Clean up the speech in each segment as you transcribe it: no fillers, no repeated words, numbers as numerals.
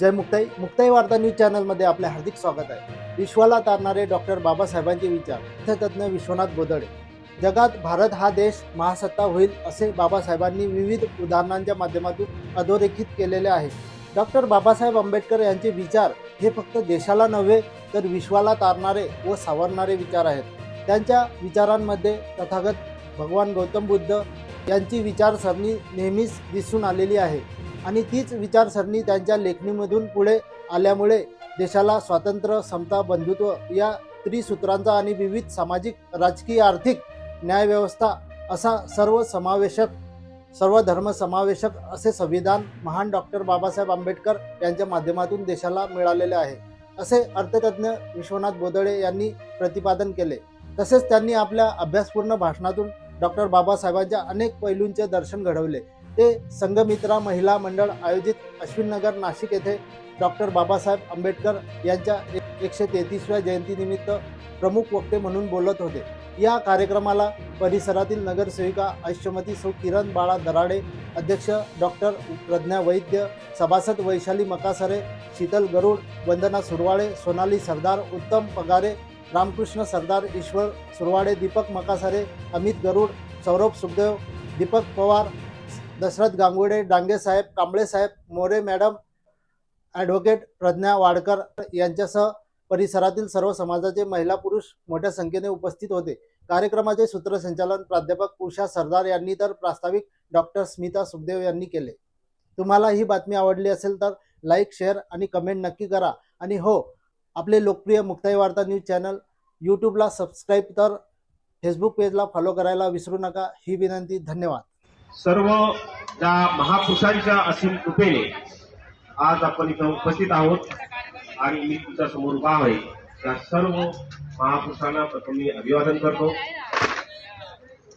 जय मुक्ताई. मुक्ताई वार्ता न्यूज चॅनलमध्ये आपले हार्दिक स्वागत आहे. विश्वाला तारणारे डॉक्टर बाबासाहेबांचे विचार. अर्थतज्ञ विश्वनाथ बोदडे. जगात भारत हा देश महासत्ता होईल असे बाबासाहेबांनी विविध उदाहरणांच्या माध्यमातून अधोरेखित केलेले आहे. डॉक्टर बाबासाहेब आंबेडकर यांचे विचार हे फक्त देशाला नव्हे तर विश्वाला तारणारे व सावरणारे विचार आहेत. त्यांच्या विचारांमध्ये तथागत भगवान गौतम बुद्ध यांची विचारसरणी नेहमीच दिसून आलेली आहे आणि तीच विचारसरणी त्यांच्या लेखणीमधून पुढे आल्यामुळे देशाला स्वातंत्र्य, समता, बंधुत्व या त्रिसूत्रांचा आणि विविध सामाजिक, राजकीय, आर्थिक, न्यायव्यवस्था असा सर्व धर्म समावेशक असे संविधान महान डॉक्टर बाबासाहेब आंबेडकर यांच्या माध्यमातून देशाला मिळालेले आहे, असे अर्थतज्ञ विश्वनाथ बोदडे यांनी प्रतिपादन केले. तसेच त्यांनी आपल्या अभ्यासपूर्ण भाषणातून डॉक्टर बाबासाहेबांच्या अनेक पैलूंचे दर्शन घडवले. ते संघमित्रा महिला मंडळ आयोजित अश्विननगर नाशिक येथे डॉक्टर बाबासाहेब आंबेडकर यांच्या 133व्या जयंतीनिमित्त प्रमुख वक्ते म्हणून बोलत होते. या कार्यक्रमाला परिसरातील नगरसेविका आयुष्यमती सौ किरण बाळा दराडे, अध्यक्ष डॉक्टर प्रज्ञा वैद्य, सभासद वैशाली मकासरे, शीतल गरुड, वंदना सुरवाडे, सोनाली सरदार, उत्तम पगारे, रामकृष्ण सरदार, ईश्वर सुरवाडे, दीपक मकासरे, अमित गरुड, सौरभ सुखदेव, दीपक पवार, दशरथ गांगुडे, डांगे साहेब, कांबळे साहेब, मोरे मॅडम, ॲडव्होकेट प्रज्ञा वाडकर यांच्यासह परिसरातील सर्व समाजाचे महिला पुरुष मोठ्या संख्येने उपस्थित होते. कार्यक्रमाचे सूत्रसंचालन प्राध्यापक उषा सरदार यांनी तर प्रास्ताविक डॉक्टर स्मिता सुखदेव यांनी केले. तुम्हाला ही बातमी आवडली असेल तर लाईक, शेअर आणि कमेंट नक्की करा. आणि हो, आपले लोकप्रिय मुक्ताई वार्ता न्यूज चॅनल यूट्यूबला सबस्क्राईब तर फेसबुक पेजला फॉलो करायला विसरू नका, ही विनंती. धन्यवाद. सर्व त्या महापुरुषांच्या असीम कृपेने आज आपण इथं उपस्थित आहोत आणि मी तुमच्या समोर उभा आहे. त्या सर्व महापुरुषांना प्रथम मी अभिवादन करतो.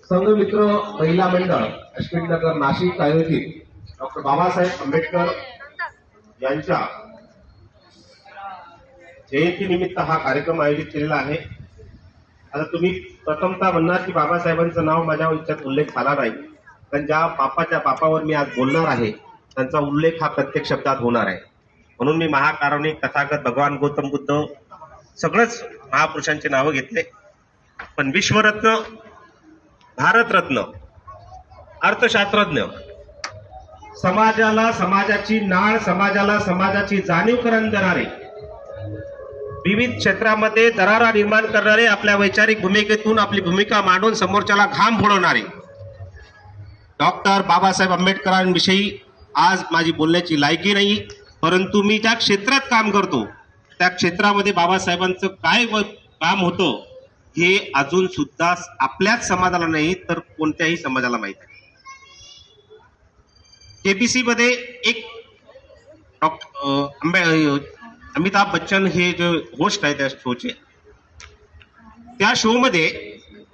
संघमित्र महिला मंडळ अश्विननगर नाशिक आयोजित डॉक्टर बाबासाहेब आंबेडकर यांच्या जयंतीनिमित्त हा कार्यक्रम आयोजित केलेला आहे. आता तुम्ही प्रथमतः म्हणणार की बाबासाहेबांचं नाव माझ्या याच्यात उल्लेख झाला नाही, पण ज्या बापाच्या बापावर मी आज बोलणार आहे त्यांचा उल्लेख हा प्रत्येक शब्दात होणार आहे. म्हणून मी महाकारुणिक, तथागत, भगवान गौतम बुद्ध सगळंच महापुरुषांची नावं घेतले. पण विश्वरत्न, भारतरत्न, अर्थशास्त्रज्ञ, समाजाला समाजाची नाळ, समाजाला समाजाची जाणीव करून देणारे, विविध क्षेत्रामध्ये दरारा निर्माण करणारे, आपल्या वैचारिक भूमिकेतून आपली भूमिका मांडून समोरच्याला घाम फोडवणारे डॉक्टर बाबासाहेब आंबेडकरांविषयी आज माझी बोलण्याची लायकी नाही. परंतु मी ज्या क्षेत्रात काम करतो त्या क्षेत्रामध्ये बाबासाहेबांचं काय काम होतं हे अजून सुद्धा आपल्याच समाजाला नाही तर कोणत्याही समाजाला माहित आहे. केबीसी मध्ये एक अमिताभ बच्चन हे जो होस्ट आहे त्या शोचे, त्या शो मध्ये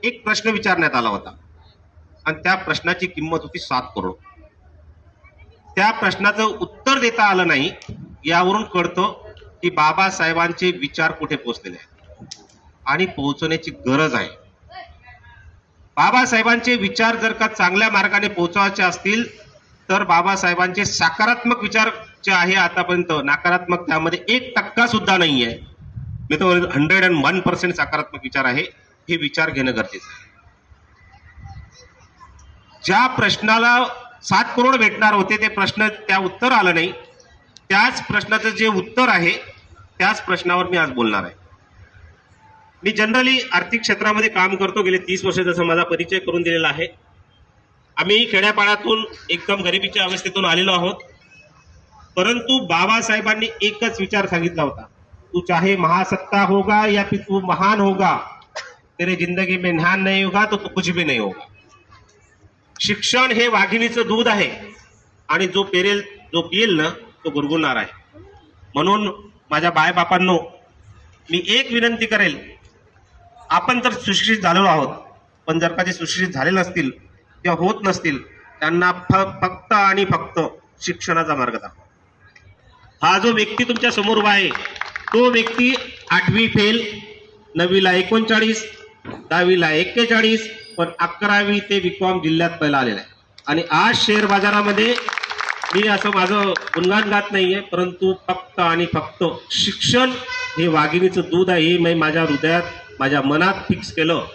एक प्रश्न विचारण्यात आला होता आणि त्या प्रश्नाची किंमत होती 7 करोड. त्या प्रश्नाचं उत्तर देता आलं नाही. यावरून कळतं की बाबासाहेबांचे विचार कुठे पोहोचलेले आहेत आणि पोहोचण्याची गरज आहे. बाबासाहेबांचे विचार जर का चांगल्या मार्गाने पोहोचवायचे असतील तर बाबासाहेबांचे सकारात्मक विचार जे आहे आतापर्यंत, नकारात्मक त्यामध्ये 1% सुद्धा नाही आहे. मी तर 101% सकारात्मक विचार आहे. हे विचार घेणं गरजेचं आहे. ज्या प्रश्नाला 7 करोड भेटणार होते ते प्रश्न त्या उत्तर आलं नाही, त्याच प्रश्नाचं जे उत्तर आहे त्याच प्रश्नावर मी आज बोलणार आहे. मी जनरली आर्थिक क्षेत्रामध्ये काम करतो. गेले 30 वर्ष जसं माझा परिचय करून दिलेला आहे. आम्ही खेड्यापाड्यातून एकदम गरिबीच्या अवस्थेतून आलेलो आहोत. परंतु बाबासाहेबांनी एकच विचार सांगितला होता, तू चाहे महासत्ता होगा या फिर तू महान होगा, तेरे जिंदगी में ध्यान नहीं होगा तो कुछ भी नहीं होगा. शिक्षण हे वाघिणीचं दूध आहे आणि जो पियेल ना तो गुरगुरणार आहे. म्हणून माझ्या बापांनो मी एक विनंती करेल, आपण तर सुशिक्षित झालेलो आहोत, पण जर का जे सुशिक्षित झाले नसतील किंवा होत नसतील त्यांना फक्त आणि फक्त शिक्षणाचा मार्ग दाखवा. हा जो व्यक्ती तुमच्या समोर उभा आहे तो व्यक्ती 8वी फेल, 9वीला 39, 10वीला 41, पण 11वी ते BCom जिल्ह्यात पहिला आलेला आहे. आणि आज शेअर बाजारामध्ये मी असं माझं गुणगान गात नाहीये, परंतु फक्त आणि फक्त शिक्षण हे वाघिणीचं दूध आहे हे मी माझ्या हृदयात, माझ्या मनात फिक्स केलं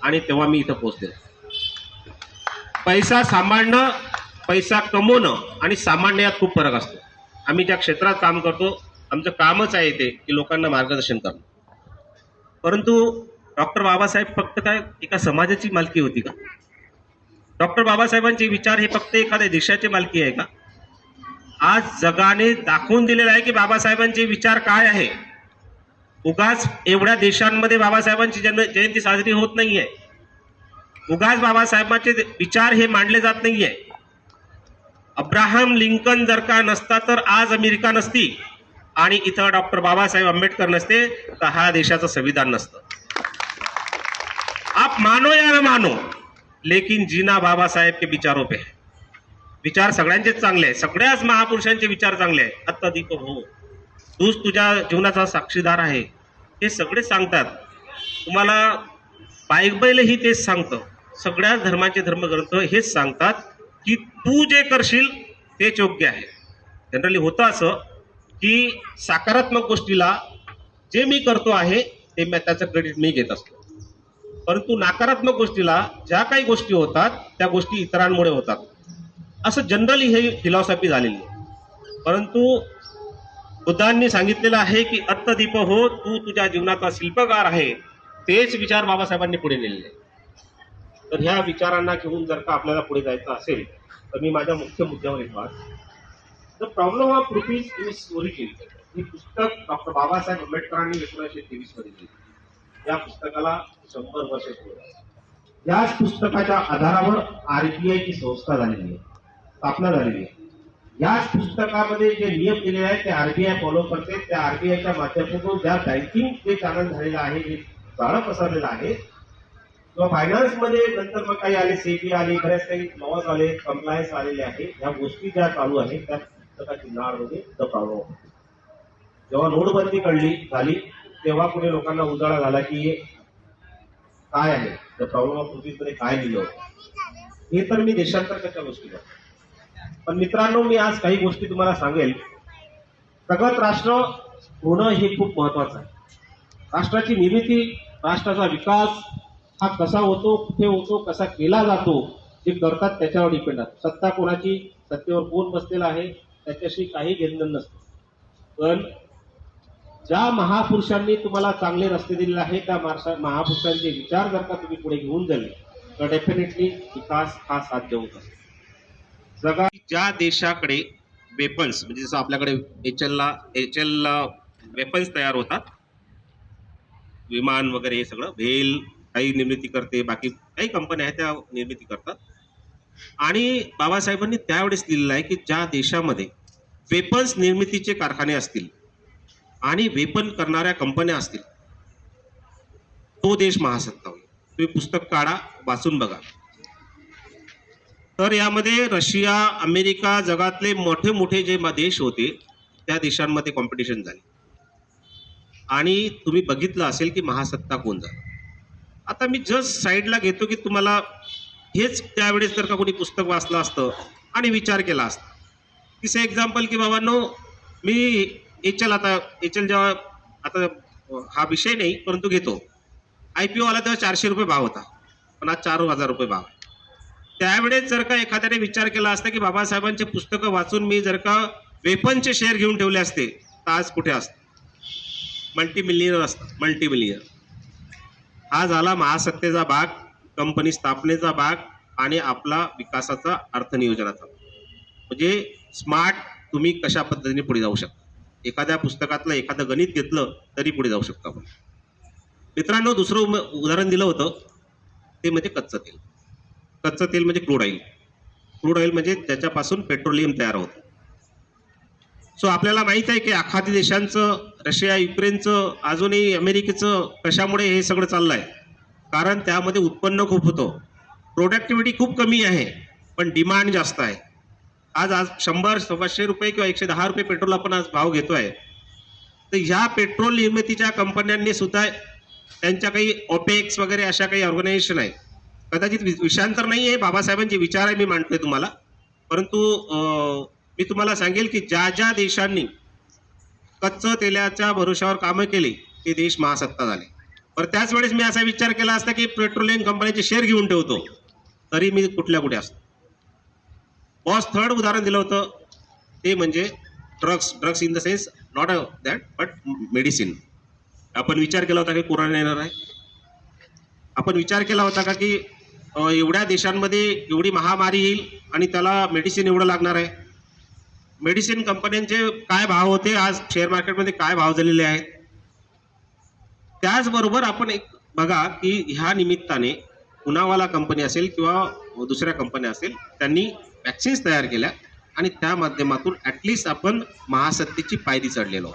आणि तेव्हा मी इथं पोहोचले. पैसा सांभाळणं, पैसा कमवणं आणि सामान्य यात खूप फरक असतो. आम्ही ज्या क्षेत्रात काम करतो, आमचं कामच आहे ते की लोकांना मार्गदर्शन करणं. परंतु डॉक्टर बाबासाहेब फक्त काय एका समाजाची मालकी होती का? डॉक्टर बाबासाहेबांचे विचार हे फक्त एखाद्या देशाची मालकी आहे का? आज जगाने दाखवून दिलेलं आहे की बाबासाहेबांचे विचार काय आहे. उगाच एवढ्या देशांमध्ये बाबासाहेबांची जयंती साजरी होत नाहीये. उगाच बाबासाहेबांचे विचार हे मांडले जात नाहीये. अब्राहम लिंकन जर का नसता तर आज अमेरिका नसती आणि इथं डॉक्टर बाबासाहेब आंबेडकर नसते तर हा देशाचं संविधान नसतं. आप मानो या न मानो, लेकिन जीना बाबासाहेब के विचारों पे है. विचार सगळ्यांचेच चांगले आहे, सगळ्याच महापुरुषांचे विचार चांगले आहे. आत्ता दीप हो, तूच तुझ्या जीवनाचा साक्षीदार आहे, हे सगळे सांगतात. तुम्हाला बायबलही तेच सांगतं. सगळ्याच धर्माचे धर्मग्रंथ हेच सांगतात की तू जे करशील तेच योग्य आहे. जनरली होतं असं की सकारात्मक गोष्टीला जे मी करतो आहे ते त्याचं क्रेडिट मी घेत असतो, परंतु नकारात्मक गोष्टीला ज्या काही गोष्टी होतात त्या गोष्टी इतरांमुळे होतात. असं जनरली हे फिलॉसॉफी झालेली आहे. परंतु बुद्धांनी सांगितलेलं आहे की अत्तदीप हो, तू तुझ्या जीवनाचा शिल्पकार आहे. तेच विचार बाबासाहेबांनी पुढे नेलेले. तर ह्या विचारांना घेऊन जर का आपल्याला पुढे जायचं असेल तर मी माझ्या मुख्य मुद्द्यावर येतो. The problem of rupees is origin हे पुस्तक डॉक्टर बाबासाहेब आंबेडकरांनी 1923 मध्ये लिहिलं. या पुस्तकाला 100 वर्षे पूर्ण. याच पुस्तकाच्या आधारावर RBI ची संस्था झालेली आहे, स्थापना झालेली आहे. याच पुस्तकामध्ये जे नियम दिलेले आहेत ते RBI फॉलो करते. त्या RBIच्या माध्यमातून ज्या बँकिंग जे चॅनल झालेलं आहे, जे जाळं पसरलेलं आहे, किंवा फायनान्समध्ये नंतर मग काही आले, सेबी आले, बरेच काही लॉज आले, कंप्लायन्स आलेले आहे. या गोष्टी ज्या चालू आहेत त्या पुस्तकाची नाळ म्हणजे द प्रॉब्लेम. जेव्हा नोटबंदी झाली तेव्हा पुढे लोकांना उजाळा झाला की हे काय आहे, द प्रॉब्लेम ऑफ रुपीज मध्ये काय लिहिलं होतं. हे तर मी देशांतर्गतच्या गोष्टी करतो. पण मित्रांनो, मी आज काही गोष्टी तुम्हाला सांगेल. प्रगत राष्ट्र होणं हे खूप महत्वाचं आहे. राष्ट्राची निर्मिती, राष्ट्राचा विकास हा कसा होतो, कुठे होतो, कसा केला जातो, जे करतात त्याच्यावर डिपेंड आहे. सत्ता कोणाची, सत्तेवर कोण बसलेला आहे त्याच्याशी काही घेणं नसतं. पण ज्या महापुरुषांनी तुम्हाला चांगले रस्ते दिलेले आहेत त्या महापुरुषांचे विचार जर का तुम्ही पुढे घेऊन गेले तर डेफिनेटली विकास हा साध्य होत असतो. जगात ज्या देशाकडे वेपन्स म्हणजे जसं आपल्याकडे HL वेपन्स तयार होतात, विमान वगैरे हे सगळं, भेल काही निर्मिती करते, बाकी काही कंपन्या आहेत त्या निर्मिती करतात. आणि बाबासाहेबांनी त्यावेळेस लिहिलेलं आहे की ज्या देशामध्ये वेपन्स निर्मितीचे कारखाने असतील आणि वेपन करणाऱ्या कंपन्या असतील तो देश महासत्ता होईल. तुम्ही पुस्तक काढा, वाचून बघा. तर यामध्ये रशिया, अमेरिका, जगातले मोठे मोठे जे देश होते त्या देशांमध्ये कॉम्पिटिशन झाली आणि तुम्ही बघितलं असेल की महासत्ता कोण झाला. आता मी जस्ट साईडला घेतो की तुम्हाला हेच त्यावेळेस जर का कोणी पुस्तक वाचलं असतं आणि विचार केला असता. तिसरं एक्झाम्पल की बाबांनो, मी HL जेव्हा आता हा विषय नाही परंतु घेतो, IPO आला तेव्हा 400 रुपये भाव होता, पण आज 4000 रुपये भाव आहे. त्यावेळेस जर का एखाद्याने विचार केला असता की बाबासाहेबांचे पुस्तकं वाचून मी जर का वेपनचे शेअर घेऊन ठेवले असते तर आज कुठे असतं, मल्टीमिलियनर असतं, मल्टीमिलियनर. हा झाला महासत्तेचा भाग, कंपनी स्थापनेचा भाग आणि आपला विकासाचा अर्थनियोजनाचा. म्हणजे स्मार्ट तुम्ही कशा पद्धतीने पुढे जाऊ शकता. एखाद्या पुस्तकातलं एखादं गणित घेतलं तरी पुढे जाऊ शकता आपण. मित्रांनो, दुसरं उदाहरण दिलं होतं ते म्हणजे कच्चं तेल. कच्चं तेल म्हणजे क्रूड ऑइल. क्रूड ऑइल म्हणजे त्याच्यापासून पेट्रोलियम तयार होतं. सो आपल्याला माहित आहे की आखाती देशांचं, रशिया, युक्रेनचं, अजूनही अमेरिकेचं कशामुळे हे सगळं चाललं आहे. कारण त्यामध्ये उत्पन्न खूप होतं, प्रोडक्टिव्हिटी खूप कमी आहे, पण डिमांड जास्त आहे. आज 100-100 रुपये किंवा 110 रुपये पेट्रोल आपण आज भाव घेतोय. तर ह्या पेट्रोल निर्मितीच्या कंपन्यांनी सुद्धा त्यांच्या काही OPEX वगैरे अशा काही ऑर्गनायझेशन आहेत. कदाचित विषयांतर नाही आहे, बाबासाहेबांचे विचार आहे मी मांडतोय तुम्हाला, परंतु मी तुम्हाला सांगेल की ज्या ज्या देशांनी कच्चं तेलाच्या भरोशावर कामं केली ते देश महासत्ता झाले. पण त्याच वेळेस मी असा विचार केला असता की पेट्रोलियम कंपनीचे शेअर घेऊन ठेवतो, तरी मी कुठल्या कुठे असतो. बॉस थर्ड उदाहरण दिलं होतं ते म्हणजे drugs in the sense not that but medicine. आपण विचार केला होता की कोरोना येणार आहे? आपण विचार केला होता का की एवढ्या देशांमध्ये एवढी महामारी येईल आणि त्याला मेडिसिन एवढं लागणार आहे? मेडिसिन कंपन्यांचे काय भाव होते, आज शेअर मार्केटमध्ये काय भाव झालेले आहेत. त्याचबरोबर आपण एक बघा की ह्या निमित्ताने पुनावाला कंपनी असेल किंवा दुसऱ्या कंपन्या असेल, त्यांनी वॅक्सिन्स तयार केल्या आणि त्या माध्यमातून ॲटलिस्ट आपण महासत्तेची पायरी चढलेलो.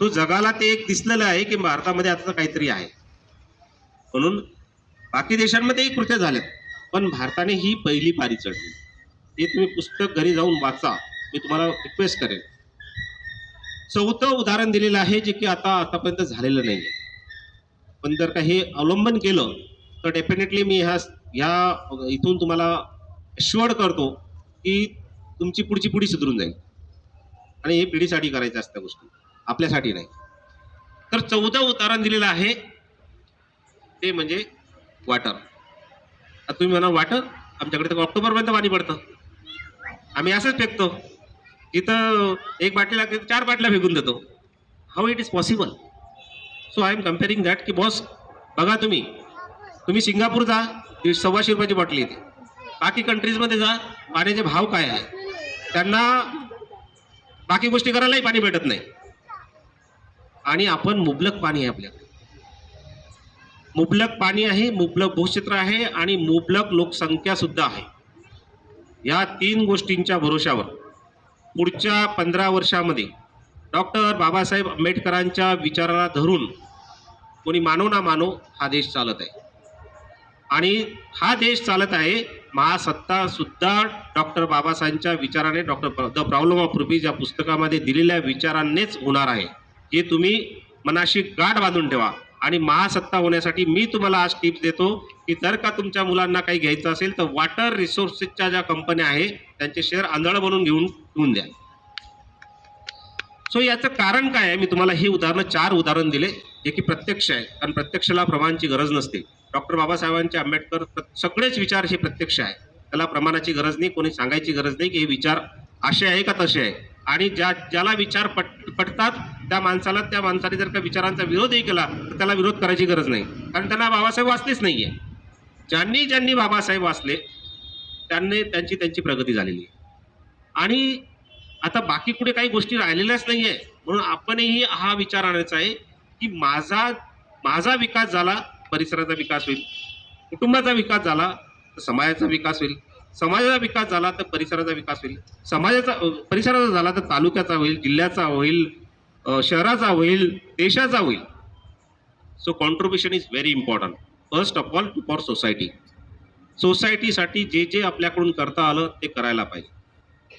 तो जगाला ते एक दिसलेलं आहे की भारतामध्ये आता काहीतरी आहे. म्हणून बाकी देशांमध्येही कृत्य झालेत, पण भारताने ही पहिली पायरी चढली. हे तुम्ही पुस्तक घरी जाऊन वाचा, मी तुम्हाला रिक्वेस्ट करेन. चौथं उदाहरण दिलेलं आहे जे की आतापर्यंत झालेलं नाही आहे. पण जर का हे अवलंबन केलं तर डेफिनेटली मी ह्या इथून तुम्हाला शुअर करतो की तुमची पुढची पिढी सुधरून जाईल. आणि हे पिढीसाठी करायचं असत्या गोष्टी, आपल्यासाठी नाही. तर 14 उदाहरण दिलेलं आहे ते म्हणजे वॉटर. आता तुम्ही म्हणा वॉटर, आमच्याकडे तर ऑक्टोबरपर्यंत पाणी पडतं, आम्ही असंच फेकतो. इथं एक बाटली लागते 4 बाटल्या फेकून देतो. How it is possible? So I am comparing that की बॉस बघा, तुम्ही सिंगापूर जा, 125 रुपयाची बॉटली येते. बाकी कंट्रीजमध्ये जा, पाण्याचे भाव काय आहे, त्यांना बाकी गोष्टी करायलाही पाणी भेटत नाही. आणि आपण मुबलक पाणी आहे आपल्याकडे, मुबलक पाणी आहे, मुबलक भूक्षेत्र आहे आणि मुबलक लोकसंख्या सुद्धा आहे. या 3 गोष्टींच्या भरोशावर पुढच्या 15 वर्षामध्ये डॉक्टर बाबासाहेब आंबेडकरांच्या विचाराला धरून कोणी मानो ना मानो हा देश चालत आहे. आणि हा देश चालत आहे, महासत्ता सुद्धा डॉक्टर बाबासाहेबांच्या विचाराने, doctor the problem of rupees या पुस्तकामध्ये दिलेल्या विचारांनीच होणार आहे. हे तुम्ही मनाशी गाठ बांधून ठेवा. आणि महासत्ता होण्यासाठी मी तुम्हाला आज टिप्स देतो की जर का तुमच्या मुलांना काही घ्यायचं असेल तर वॉटर रिसोर्सेसच्या ज्या कंपन्या आहेत त्यांचे शेअर आंधळ बनवून घेऊन द्या. सो याचं कारण काय आहे, मी तुम्हाला ही 4 उदाहरण दिले जे की प्रत्यक्ष आहे. कारण प्रत्यक्षाला प्रमाणाची गरज नसते. डॉक्टर बाबासाहेबांचे आंबेडकर सगळेच विचार हे प्रत्यक्ष आहे, त्याला प्रमाणाची गरज नाही, कोणी सांगायची गरज नाही की हे विचार असे आहे का तसे आहे. आणि ज्याला विचार पटतात त्या माणसाने जर का विचारांचा विरोधही केला तर त्याला विरोध करायची गरज नाही, कारण त्यांना बाबासाहेब वाचलेच नाही आहे. ज्यांनी बाबासाहेब वाचले त्यांची प्रगती झालेली आहे. आणि आता बाकी कुठे काही गोष्टी राहिलेल्याच नाही आहे. म्हणून आपणही हा विचार आणायचा आहे की माझा विकास झाला, परिसराचा विकास होईल. कुटुंबाचा विकास झाला तर समाजाचा विकास होईल. समाजाचा विकास झाला तर परिसराचा विकास होईल. परिसराचा झाला तर तालुक्याचा होईल, जिल्ह्याचा होईल, शहराचा होईल, देशाचा होईल. So contribution is very important. First of all for society. सोसायटीसाठी जे आपल्याकडून करता आलं ते करायला पाहिजे.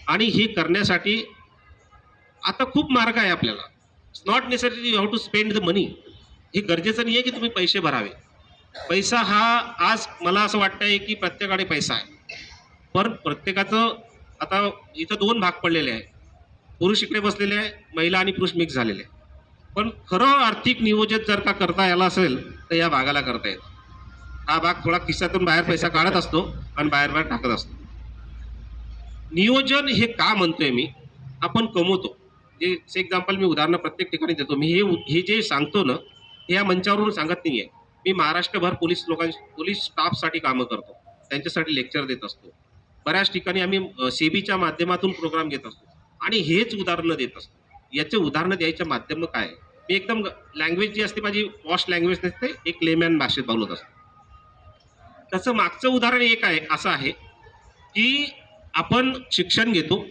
आणि हे करण्यासाठी आता खूप मार्ग आहे आपल्याला. It's not necessary you have to spend the money. हे गरजेचं नाही आहे की तुम्ही पैसे भरावे. पैसा हा आज मला असं वाटतंय की प्रत्येकाकडे पैसा आहे, पण प्रत्येकाचं आता इथं 2 भाग पडलेले आहे. पुरुष इकडे बसलेले आहे, महिला आणि पुरुष मिक्स झालेले आहे. पण खरं आर्थिक नियोजन जर का करता यायला असेल तर या भागाला करता येतं. हा भाग थोडा खिशातून बाहेर पैसा काढत असतो आणि बाहेर टाकत असतो. नियोजन हे का म्हणतोय मी, आपण कमवतो. जे एक्झाम्पल मी उदाहरणं प्रत्येक ठिकाणी देतो. मी हे जे सांगतो ना हे या मंचावरून सांगत नाही आहे. मी महाराष्ट्रभर पोलीस स्टाफसाठी कामं करतो, त्यांच्यासाठी लेक्चर देत असतो. बऱ्याच ठिकाणी आम्ही सेबीच्या माध्यमातून प्रोग्राम घेत असतो आणि हेच उदाहरणं देत असतो. याचे उदाहरणं द्यायचं माध्यम काय आहे, मी एकदम लँग्वेज जी असते माझी वॉश लँग्वेज नसते, एक लेमॅन भाषेत बोलत असतो. त्याचं मागचं उदाहरण एक आहे, असं आहे की आपण शिक्षण घेतो,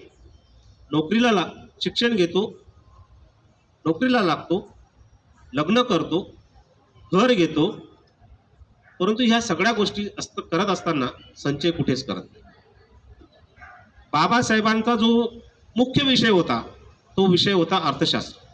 नोकरीला लागतो, लग्न करतो, घर घेतो, परंतु ह्या सगळ्या गोष्टी करत असताना संचय कुठेच करत नाही. बाबासाहेबांचा जो मुख्य विषय होता तो विषय होता अर्थशास्त्र.